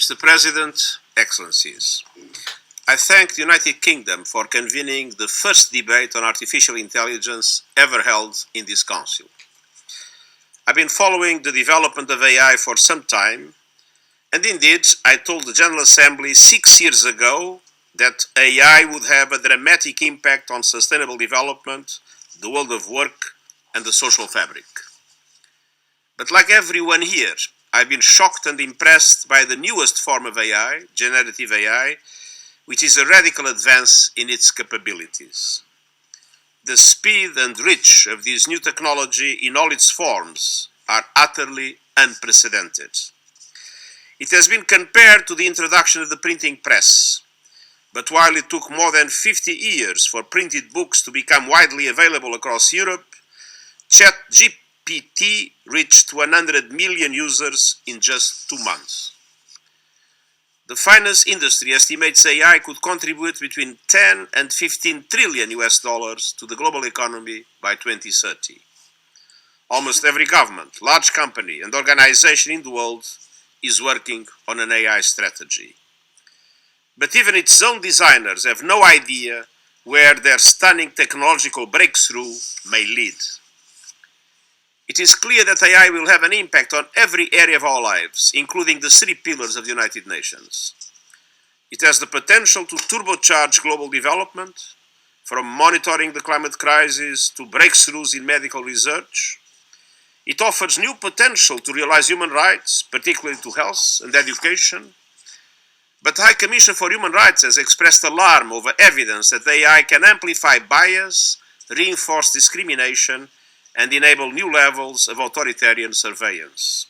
Mr. President, Excellencies, I thank the United Kingdom for convening the first debate on artificial intelligence ever held in this Council. I've been following the development of AI for some time, and indeed I told the General Assembly 6 years ago that AI would have a dramatic impact on sustainable development, the world of work, and the social fabric. But like everyone here, I've been shocked and impressed by the newest form of AI, generative AI, which is a radical advance in its capabilities. The speed and reach of this new technology in all its forms are utterly unprecedented. It has been compared to the introduction of the printing press, but while it took more than 50 years for printed books to become widely available across Europe, ChatGPT reached 100 million users in just 2 months. The finance industry estimates AI could contribute between 10 and 15 trillion US dollars to the global economy by 2030. Almost every government, large company, and organization in the world is working on an AI strategy. But even its own designers have no idea where their stunning technological breakthrough may lead. It is clear that AI will have an impact on every area of our lives, including the 3 pillars of the United Nations. It has the potential to turbocharge global development, from monitoring the climate crisis to breakthroughs in medical research. It offers new potential to realize human rights, particularly to health and education. But the High Commission for Human Rights has expressed alarm over evidence that AI can amplify bias, reinforce discrimination, and enable new levels of authoritarian surveillance.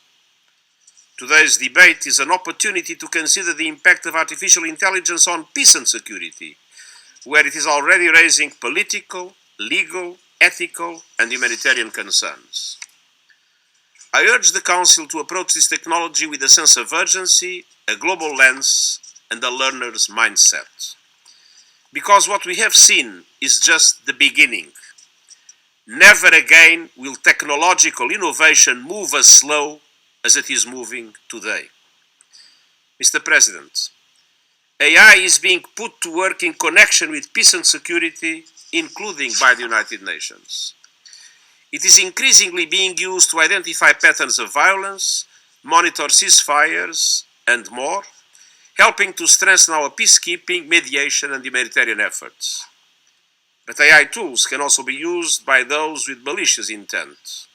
Today's debate is an opportunity to consider the impact of artificial intelligence on peace and security, where it is already raising political, legal, ethical, and humanitarian concerns. I urge the Council to approach this technology with a sense of urgency, a global lens, and a learner's mindset. Because what we have seen is just the beginning. Never again will technological innovation move as slow as it is moving today. Mr. President, AI is being put to work in connection with peace and security, including by the United Nations. It is increasingly being used to identify patterns of violence, monitor ceasefires, and more, helping to strengthen our peacekeeping, mediation, and humanitarian efforts. But AI tools can also be used by those with malicious intent.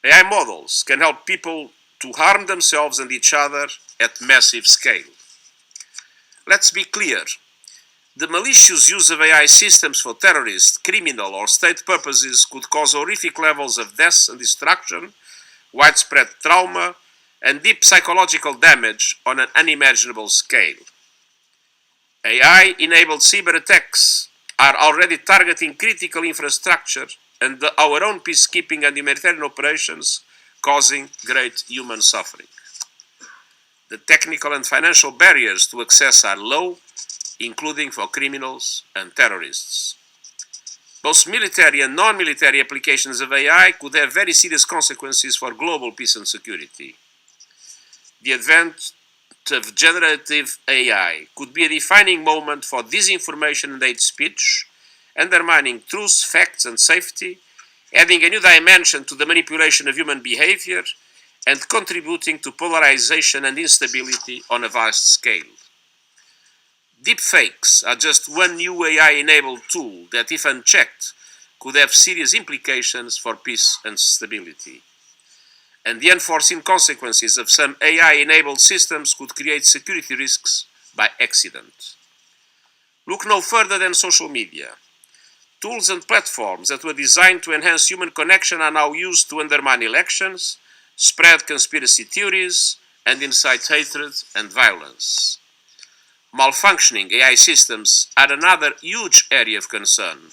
AI models can help people to harm themselves and each other at massive scale. Let's be clear. The malicious use of AI systems for terrorist, criminal, or state purposes could cause horrific levels of death and destruction, widespread trauma, and deep psychological damage on an unimaginable scale. AI-enabled cyber attacks are already targeting critical infrastructure and our own peacekeeping and humanitarian operations, causing great human suffering. The technical and financial barriers to access are low, including for criminals and terrorists. Both military and non-military applications of AI could have very serious consequences for global peace and security. The advent of generative AI could be a defining moment for disinformation and hate speech, undermining truth, facts, and safety, adding a new dimension to the manipulation of human behavior, and contributing to polarization and instability on a vast scale. Deepfakes are just one new AI-enabled tool that, if unchecked, could have serious implications for peace and stability. And the unforeseen consequences of some AI-enabled systems could create security risks by accident. Look no further than social media. Tools and platforms that were designed to enhance human connection are now used to undermine elections, spread conspiracy theories, and incite hatred and violence. Malfunctioning AI systems are another huge area of concern.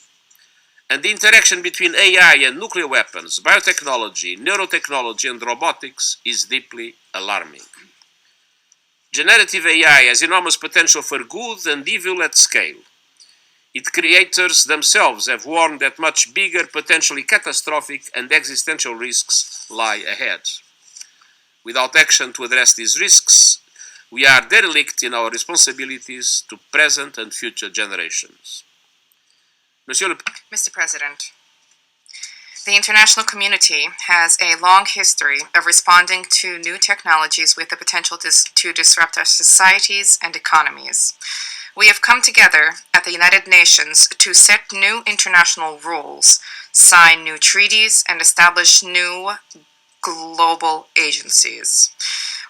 And the interaction between AI and nuclear weapons, biotechnology, neurotechnology, and robotics is deeply alarming. Generative AI has enormous potential for good and evil at scale. Its creators themselves have warned that much bigger, potentially catastrophic and existential risks lie ahead. Without action to address these risks, we are derelict in our responsibilities to present and future generations. Mr. President, the international community has a long history of responding to new technologies with the potential to disrupt our societies and economies. We have come together at the United Nations to set new international rules, sign new treaties, and establish new global agencies.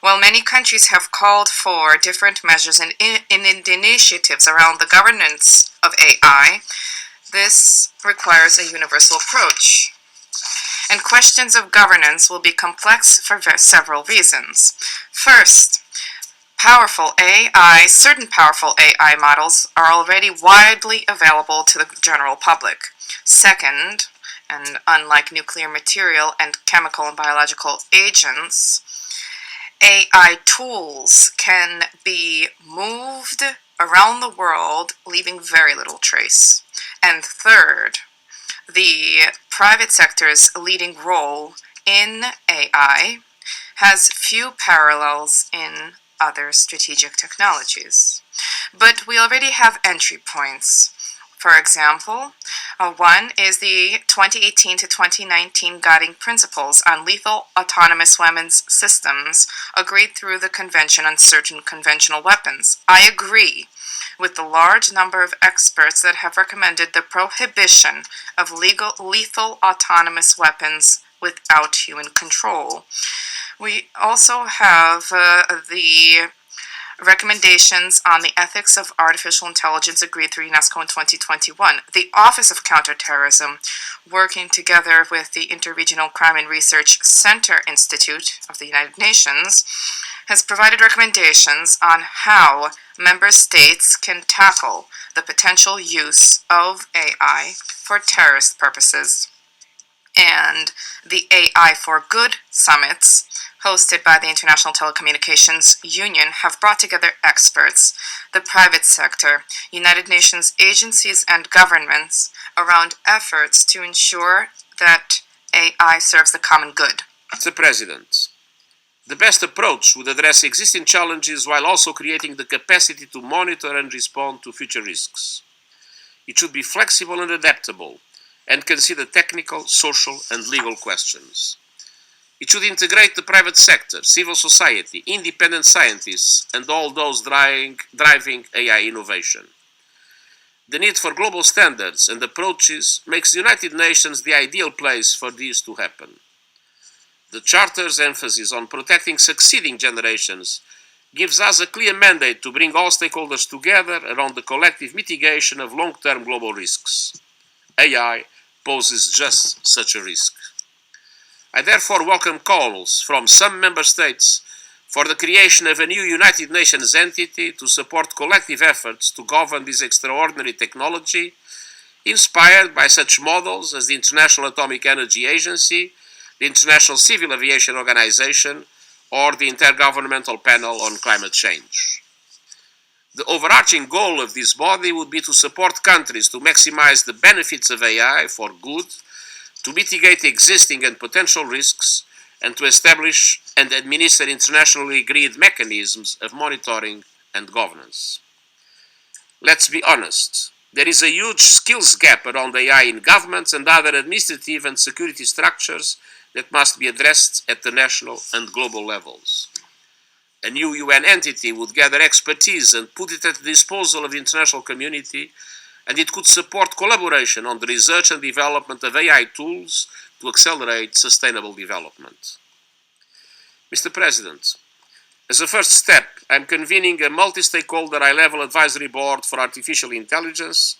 While many countries have called for different measures and initiatives around the governance of AI, this requires a universal approach. And questions of governance will be complex for several reasons. First, certain powerful AI models are already widely available to the general public. Second, and unlike nuclear material and chemical and biological agents, AI tools can be moved around the world, leaving very little trace. And third, the private sector's leading role in AI has few parallels in other strategic technologies. But we already have entry points. For example, one is the 2018 to 2019 Guiding Principles on Lethal Autonomous Weapons Systems, agreed through the Convention on Certain Conventional Weapons. I agree with the large number of experts that have recommended the prohibition of lethal autonomous weapons without human control. We also have the recommendations on the ethics of artificial intelligence agreed through UNESCO in 2021. The Office of Counterterrorism, working together with the Interregional Crime and Research Center Institute of the United Nations, has provided recommendations on how member states can tackle the potential use of AI for terrorist purposes. And the AI for Good summits, hosted by the International Telecommunications Union, have brought together experts, the private sector, United Nations agencies, and governments around efforts to ensure that AI serves the common good. Mr. President, the best approach would address existing challenges while also creating the capacity to monitor and respond to future risks. It should be flexible and adaptable and consider technical, social, and legal questions. It should integrate the private sector, civil society, independent scientists, and all those driving AI innovation. The need for global standards and approaches makes the United Nations the ideal place for this to happen. The Charter's emphasis on protecting succeeding generations gives us a clear mandate to bring all stakeholders together around the collective mitigation of long-term global risks. AI poses just such a risk. I therefore welcome calls from some member states for the creation of a new United Nations entity to support collective efforts to govern this extraordinary technology, inspired by such models as the International Atomic Energy Agency, the International Civil Aviation Organization, or the Intergovernmental Panel on Climate Change. The overarching goal of this body would be to support countries to maximize the benefits of AI for good, to mitigate existing and potential risks, and to establish and administer internationally agreed mechanisms of monitoring and governance. Let's be honest, there is a huge skills gap around AI in governments and other administrative and security structures that must be addressed at the national and global levels. A new UN entity would gather expertise and put it at the disposal of the international community, and it could support collaboration on the research and development of AI tools to accelerate sustainable development. Mr. President, as a first step, I am convening a multi-stakeholder high-level advisory board for artificial intelligence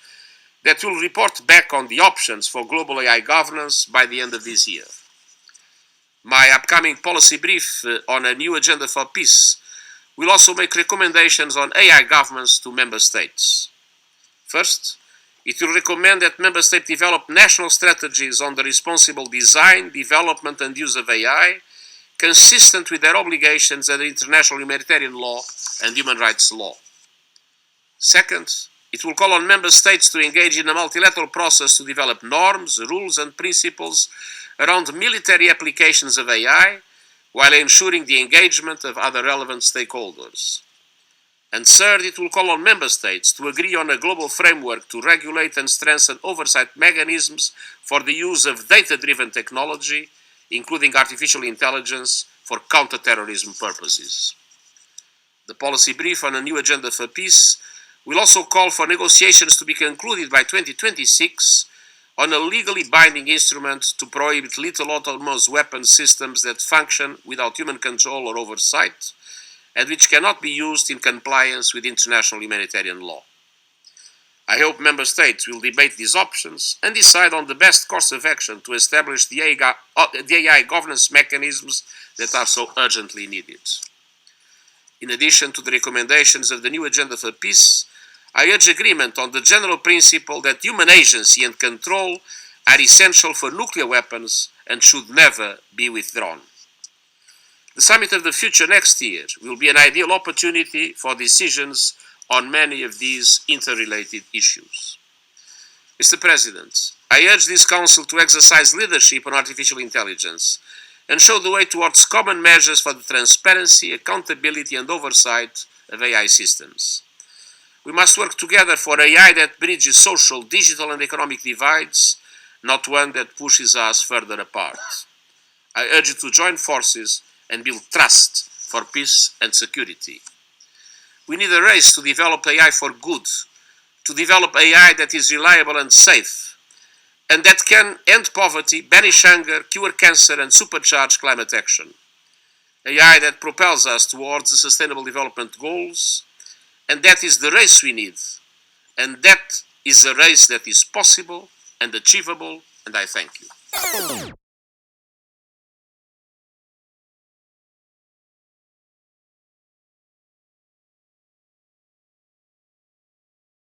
that will report back on the options for global AI governance by the end of this year. My upcoming policy brief on a new agenda for peace will also make recommendations on AI governance to member states. First, it will recommend that member states develop national strategies on the responsible design, development, and use of AI, consistent with their obligations under international humanitarian law and human rights law. Second, it will call on member states to engage in a multilateral process to develop norms, rules, and principles around military applications of AI, while ensuring the engagement of other relevant stakeholders. And third, it will call on member states to agree on a global framework to regulate and strengthen oversight mechanisms for the use of data-driven technology, including artificial intelligence, for counter-terrorism purposes. The policy brief on a new agenda for peace will also call for negotiations to be concluded by 2026 on a legally binding instrument to prohibit lethal autonomous weapon systems that function without human control or oversight, and which cannot be used in compliance with international humanitarian law. I hope member states will debate these options and decide on the best course of action to establish the AI governance mechanisms that are so urgently needed. In addition to the recommendations of the new agenda for peace, I urge agreement on the general principle that human agency and control are essential for nuclear weapons and should never be withdrawn. The Summit of the Future next year will be an ideal opportunity for decisions on many of these interrelated issues. Mr. President, I urge this Council to exercise leadership on artificial intelligence and show the way towards common measures for the transparency, accountability and oversight of AI systems. We must work together for AI that bridges social, digital and economic divides, not one that pushes us further apart. I urge you to join forces and build trust for peace and security. We need a race to develop AI for good, to develop AI that is reliable and safe, and that can end poverty, banish hunger, cure cancer and supercharge climate action. AI that propels us towards the Sustainable Development Goals, and that is the race we need. And that is a race that is possible and achievable, and I thank you.